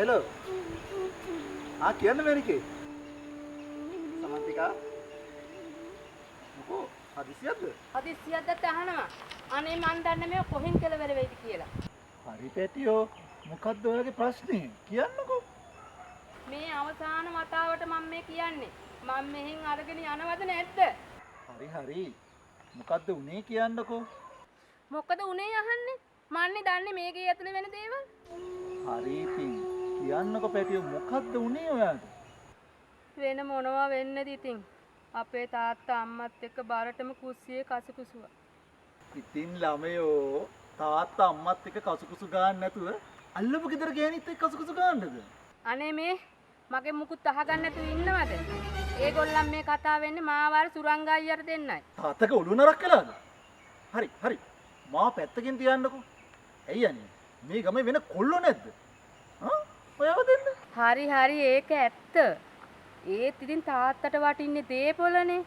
Hello. කියන්න මේනිකේ. සමන්තිකා. මොකෝ හදිසියක්ද? හදිස්සියක්ද අහනවා. අනේ මන් දන්නේ මේ කොහෙන් කෙලවර වෙයිද කියලා. හරි පැටියෝ. මොකද්ද ඔයාගේ ප්‍රශ්නේ? කියන්නකෝ. මේ අවසාන වතාවට මම මේ කියන්නේ. මම මෙහෙන් අරගෙන යනවද නැද්ද? හරි. මොකද්ද උනේ කියන්නකෝ. මොකද උනේ අහන්නේ? මන්නේ දන්නේ මේකේ ඇතුලේ වෙන දේවල්. හරි ඉතින් කියන්නකෝ පැටියෝ මොකද්ද උනේ ඔයාට? වෙන මොනවා වෙන්නද ඉතින්? අපේ තාත්තා අම්මත් එක්ක බරටම කුස්සියේ කසුකුසුවා. ඉතින් ළමයෝ තාත්තා අම්මත් එක්ක කසුකුසු ගන්න නැතුව අල්ලපු ගෙදර ගෑනිත් එක්ක කසුකුසු ගන්නද? අනේ මේ මගේ මුකුත් අහගන්න නැතුව ඉන්නවද? ඒගොල්ලන් මේ කතා වෙන්නේ මාවාර සුරංග අයියට දෙන්නයි. තාත්තක ඔළුව නරක් කළාද? හරි. මාව පැත්තකින් තියන්නකෝ. ඇයි අනේ? මේ ගමේ වෙන කොල්ලෝ නැද්ද? ඔයව දෙන්න. හරි ඒක ඇත්ත. ඒත් ඉතින් තාත්තට වටින්නේ දේපොළනේ.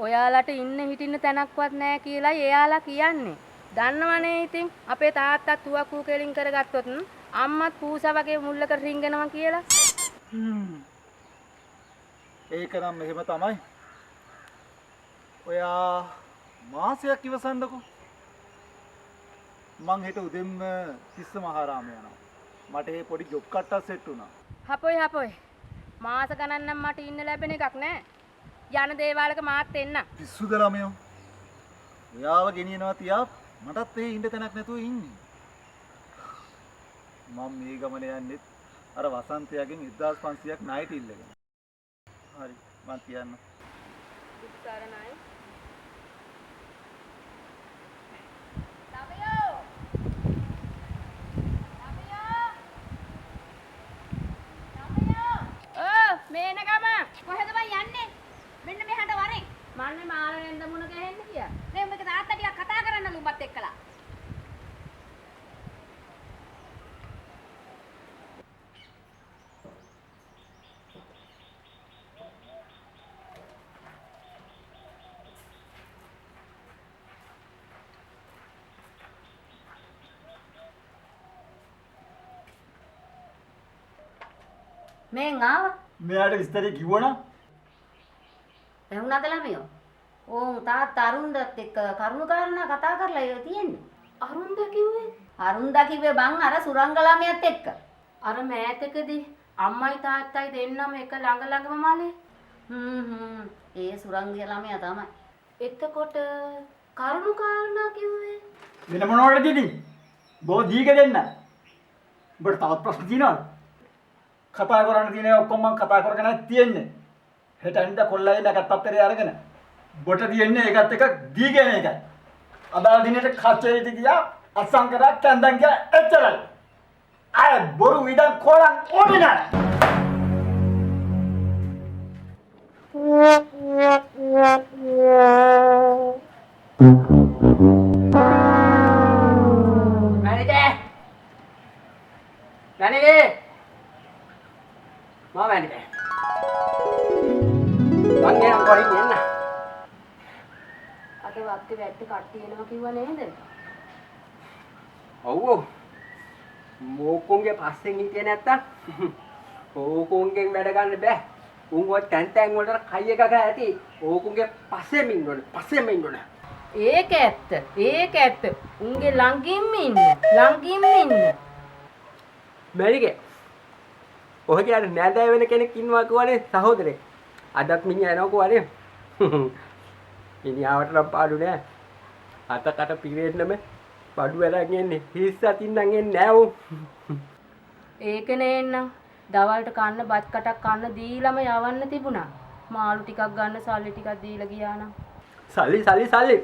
ඔයාලට ඉන්න හිටින්න තැනක්වත් නැහැ කියලායි එයාලා කියන්නේ. දන්නවනේ ඉතින් අපේ තාත්තත් තුවක්කු කෙලින් කරගත්තොත් අම්මත් පූසා වගේ මුල්ලකට රිංගනවා කියලා. ඒක නම් එහෙම තමයි. ඔයා මාසයක් ඉවසන්නකෝ. මං හෙට උදෙන්ම තිස්ස මහාරාම යනවා. මට ඒ පොඩි ජොබ් කට්ටක් සෙට් වුණා. හපොයි. මාස ගණන් නම් මට ඉන්න ලැබෙන එකක් නෑ. යන දේවාලක මාත් එන්න. පිස්සුද ළමයෝ? ඔයාව ගෙනියනවා තියා මටත් ඒ ඉන්න තැනක් නැතුව ඉන්නේ. මම මේ ගමන යන්නේ අර වසන්තයාගෙන් 1500ක් ණයට ඉල්ලගෙන. හරි මං කියන්න. උත්තරණයි. මේනකම කොහෙද බං යන්නේ? මෙන්න මෙහාට වරේ. මන්නේ මාළෙන්ද මුණ ගැහෙන්න කියා. මේ මේක තාත්තා ටිකක් කතා කරන්නලු උඹත් එක්කලා. මෙන් ආවා. මෙයාට විස්තරය කිව්වනම් එහුණාද ළමයෝ? ඕන් තාත්තා අරුන්දත් එක්ක කරුණු කාරණා කතා කරලා ඒ තියෙන්නේ. අරුන්ද කිව්වේ? අරුන්දා කිව්වේ බං අර සුරංග ළමයාත් එක්ක. අර මෑතකදී අම්මයි තාත්තයි දෙන්නම එක ළඟම මාලේ. ඒ සුරංගිය ළමයා තමයි. එතකොට කරුණු කාරණා කිව්වේ වෙන මොනවටද ඉතින්? බෝ දීක දෙන්න. උඹට තවත් ප්‍රශ්න තියෙනවද? කතා කරන්න තියෙන ඔක්කොම මම කතා කරගෙන තියෙන්නේ. හෙට අනිද්දා කොල්ලයි නැගත් පත්තරේ අරගෙන. බොට තියෙන්නේ ඒකත් එක දීගෙන එකයි. අදාළ දිනෙට කච්චේට ගියා අස්සම් කරා කැන්දන් ගියා එච්චරයි. අය බොරු විදන් කොලන් ඕනේ නැහැ. මැනිකේ මම මැනිකේ මං එන කොරින් එන්න අද වත්තේ වැට්ට කට්ටි එනවා කිව්වා නේද? ඔව් මොකොන්ගේ පස්සෙන් හිටියේ නැත්තම් ඕකොන්ගෙන් වැඩ ගන්න බෑ. උන් ඔය තැන් වලට කයි එක ගහ ඇති. ඕකොන්ගේ පස්සෙම ඉන්න ඕනේ. ඒක ඇත්ත. උන්ගේ ළඟින්ම ඉන්න. මැරිගේ. ඔය කියන්නේ නෑදෑ වෙන කෙනෙක් ඉන්නවා කියවනේ සහෝදරේ. අදත් මිනිහා එනවා කියවනේ. මිනිහාවට නම් පාඩු නෑ. අතකට පිරෙන්නම බඩු වලන් එන්නේ. හිස් අතින් නම් එන්නේ නෑ උන්. ඒකනේ එන්නම්. දවල්ට කන්න බත් කටක් කන්න දීලම යවන්න තිබුණා. මාළු ටිකක් ගන්න සල්ලි ටිකක් දීලා ගියා නම්. සල්ලි.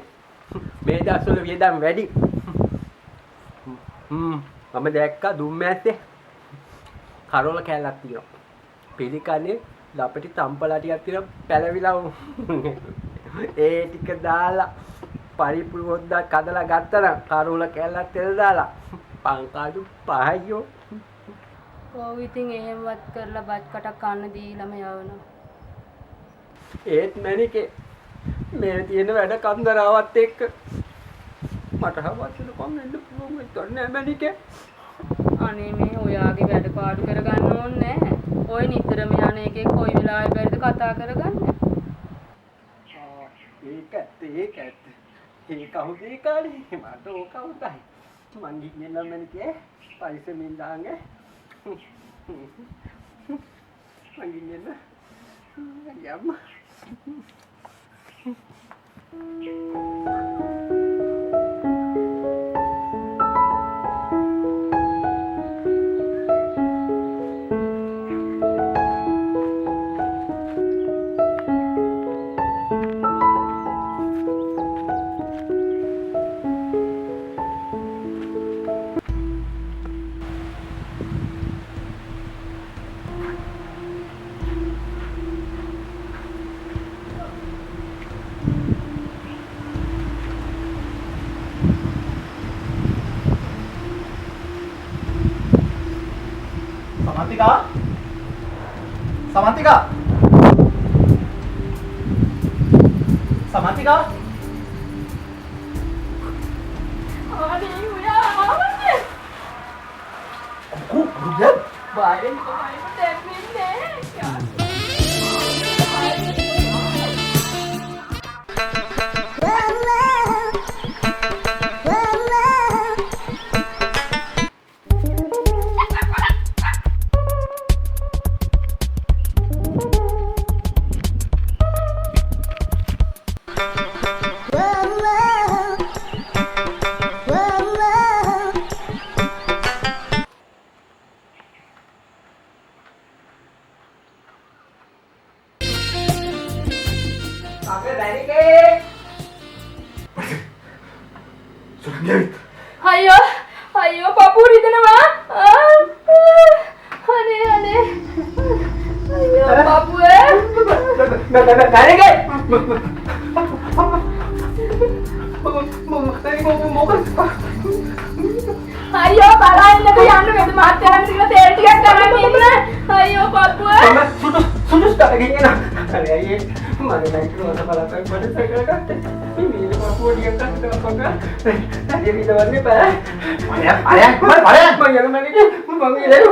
මේ දවස්වල වියදම් වැඩි. මම දැක්කා දුම්මැත්තේ කරෝල කැලක් තියෙනවා. පිළිකන්නේ ලපටි තම්පලා ටිකක් තියෙනවා පැලවිලා ඒ ටික දාලා පරිප්පු හොද්දා කඩලා ගත්තා නම් කරෝල කැලක් තෙල් දාලා පංකාඩු පහයියෝ. ඔව් ඉතින් එහෙමවත් කරලා බත් කටක් කන්න දීලම යවනවා. ඒත් මැනිකේ මේ තියෙන වැඩ කන්දරාවත් එක්ක මට හවස්සට කොම් වෙන්න පුළුවන් වෙන්නේ නැහැ මැනිකේ. අනේ මේ ඔයාගේ වැඩ පාඩු කරගන්න ඕනේ නැහැ. ඔය නිතරම යන එකේ කොයි වෙලාවෙ බැරිද කතා කරගන්න? ඒක ඇත්ත. ඒක කවුද කාලේ? මට ඕක අවුතයි. මං ගිහින් නම් මන්නේ පයිසෙමින් දාන්නේ. මං ගිහින් යන්න. යම්මා. Samantika? Samantika? අනේ ඔයා ආවනේ. Bukan? බාහිරින් කොහොමද දැම්මේ? Pakai dari ke? අයියෝ පපුව රිදෙනවා. අනේ අයියෝ පපුවේ. Dari ke? අයියෝ බලන්නක යන්න වෙද මහත්තයාට කියලා තේල් ටිකක් ගන්න ඉන්න. අයියෝ පපුවේ. Sudah tak lagi nak. Hari ini mana naik keluar sekolah tak pada saya kata. Ini apa dia kata apa kan? Dia bisa warna apa? Marian. Mana mana ni? Bang ni lalu.